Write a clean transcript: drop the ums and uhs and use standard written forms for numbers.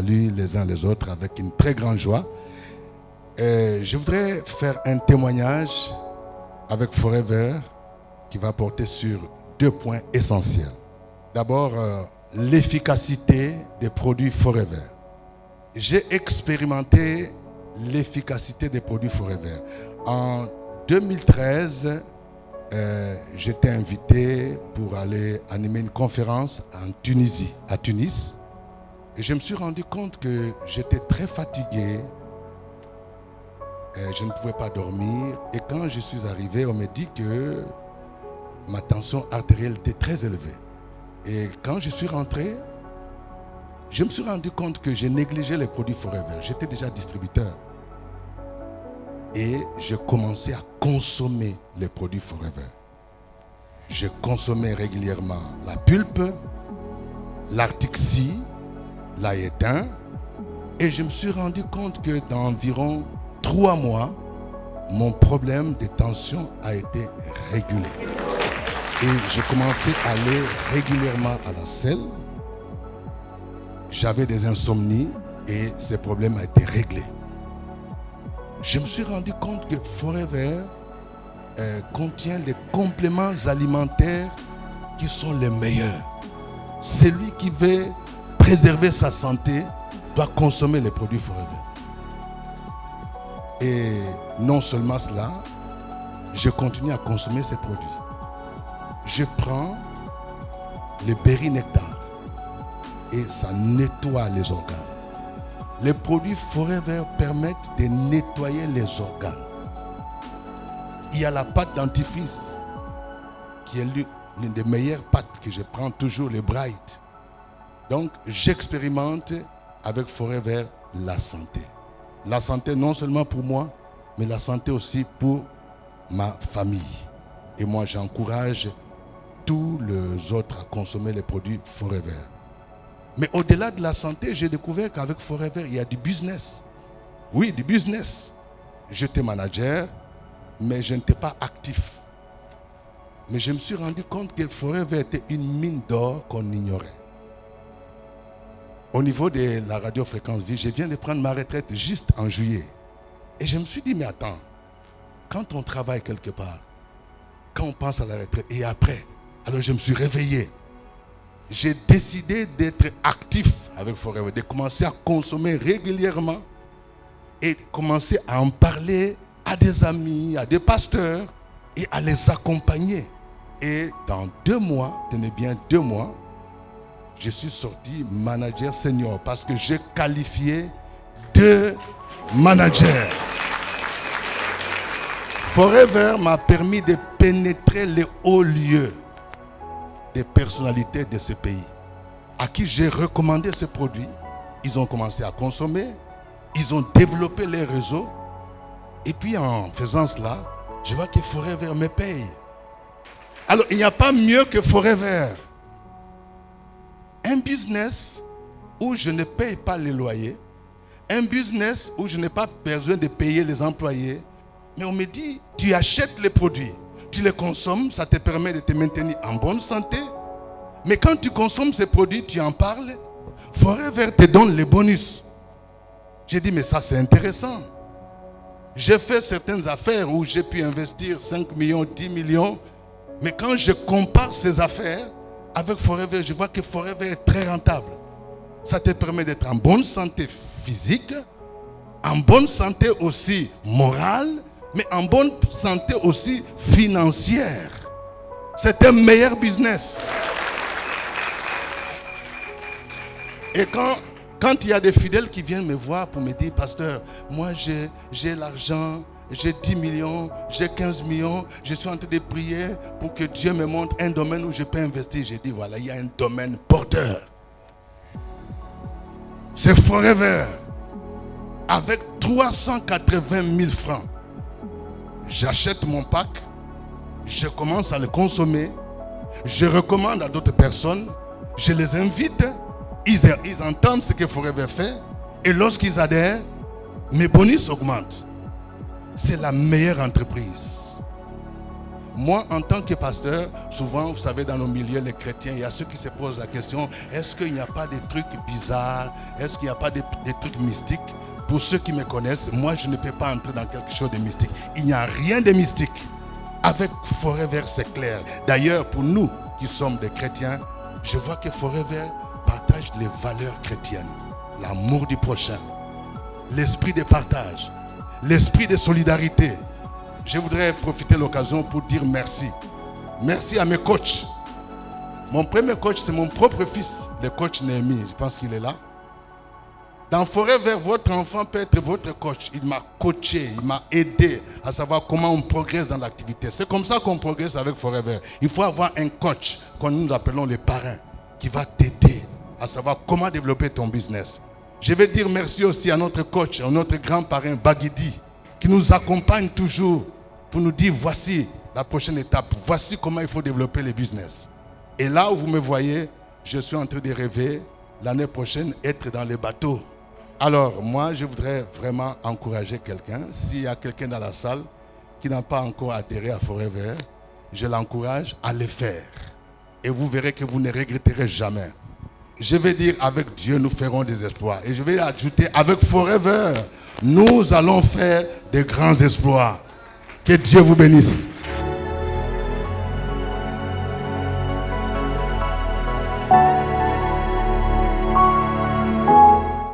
salue les uns les autres avec une très grande joie. Je voudrais faire un témoignage avec Forever qui va porter sur 2 points essentiels. D'abord, l'efficacité des produits Forever. J'ai expérimenté l'efficacité des produits Forever. En 2013, j'étais invité pour aller animer une conférence en Tunisie, à Tunis. Et je me suis rendu compte que j'étais très fatigué. Je ne pouvais pas dormir. Et quand je suis arrivé, on m'a dit que ma tension artérielle était très élevée. Et quand je suis rentré, je me suis rendu compte que j'ai négligé les produits Forever. J'étais déjà distributeur. Et je commençais à consommer les produits Forever. Je consommais régulièrement la pulpe, l'Artixi, l'Aétain. Et je me suis rendu compte que dans environ 3 mois, mon problème de tension a été régulé. Et j'ai commencé à aller régulièrement à la selle. J'avais des insomnies et ce problème a été réglé. Je me suis rendu compte que Forever contient les compléments alimentaires qui sont les meilleurs. Celui qui veut préserver sa santé doit consommer les produits Forever. Et non seulement cela, je continue à consommer ces produits. Je prends le berry nectar et ça nettoie les organes. Les produits Forever permettent de nettoyer les organes. Il y a la pâte dentifrice qui est l'une des meilleures pâtes que je prends toujours, le Bright. Donc j'expérimente avec Forever la santé. La santé non seulement pour moi, mais la santé aussi pour ma famille. Et moi j'encourage tous les autres à consommer les produits Forever. Mais au-delà de la santé, j'ai découvert qu'avec Forever, il y a du business. Oui, du business. J'étais manager, mais je n'étais pas actif. Mais je me suis rendu compte que Forever était une mine d'or qu'on ignorait. Au niveau de la radiofréquence vie, je viens de prendre ma retraite juste en juillet. Et je me suis dit, mais attends, quand on travaille quelque part, quand on pense à la retraite et après, alors je me suis réveillé. J'ai décidé d'être actif avec Forever, de commencer à consommer régulièrement et commencer à en parler à des amis, à des pasteurs et à les accompagner. Et dans 2 mois, tenez bien 2 mois, je suis sorti manager senior parce que j'ai qualifié 2 managers. Forever m'a permis de pénétrer les hauts lieux des personnalités de ce pays à qui j'ai recommandé ce produit. Ils ont commencé à consommer, ils ont développé les réseaux et puis en faisant cela, je vois que Forever me paye. Alors il n'y a pas mieux que Forever. Un business où je ne paye pas les loyers, un business où je n'ai pas besoin de payer les employés, mais on me dit, tu achètes les produits, tu les consommes, ça te permet de te maintenir en bonne santé. Mais quand tu consommes ces produits, tu en parles, Forever te donne les bonus. J'ai dit, mais ça c'est intéressant. J'ai fait certaines affaires où j'ai pu investir 5 millions, 10 millions. Mais quand je compare ces affaires avec Forever, je vois que Forever est très rentable. Ça te permet d'être en bonne santé physique, en bonne santé aussi morale, mais en bonne santé aussi financière. C'est un meilleur business. Et quand il y a des fidèles qui viennent me voir pour me dire, pasteur, moi j'ai l'argent, j'ai 10 millions, j'ai 15 millions, je suis en train de prier pour que Dieu me montre un domaine où je peux investir. J'ai dit, voilà, il y a un domaine porteur. C'est Forever. Avec 380 000 francs, j'achète mon pack, je commence à le consommer, je recommande à d'autres personnes, je les invite, ils entendent ce que Forever fait, et lorsqu'ils adhèrent, mes bonus augmentent. C'est la meilleure entreprise. Moi, en tant que pasteur, souvent, vous savez, dans nos milieux, les chrétiens, il y a ceux qui se posent la question, est-ce qu'il n'y a pas des trucs bizarres? Est-ce qu'il n'y a pas des trucs mystiques? Pour ceux qui me connaissent, moi, je ne peux pas entrer dans quelque chose de mystique. Il n'y a rien de mystique. Avec Forever, c'est clair. D'ailleurs, pour nous qui sommes des chrétiens, je vois que Forever partage les valeurs chrétiennes. L'amour du prochain, l'esprit de partage, l'esprit de solidarité. Je voudrais profiter de l'occasion pour dire merci. Merci à mes coachs. Mon premier coach, c'est mon propre fils, le coach Néhémie. Je pense qu'il est là. Dans Forever, votre enfant peut être votre coach. Il m'a coaché, il m'a aidé à savoir comment on progresse dans l'activité. C'est comme ça qu'on progresse avec Forever. Il faut avoir un coach, que nous appelons les parrains, qui va t'aider à savoir comment développer ton business. Je vais dire merci aussi à notre coach, à notre grand parrain Baguidi, qui nous accompagne toujours pour nous dire voici la prochaine étape, voici comment il faut développer le business. Et là où vous me voyez, je suis en train de rêver l'année prochaine être dans les bateaux. Alors moi, je voudrais vraiment encourager quelqu'un. S'il y a quelqu'un dans la salle qui n'a pas encore adhéré à Forever, je l'encourage à le faire. Et vous verrez que vous ne regretterez jamais. Je vais dire avec Dieu, nous ferons des exploits. Et je vais ajouter avec Forever, nous allons faire des grands exploits. Que Dieu vous bénisse.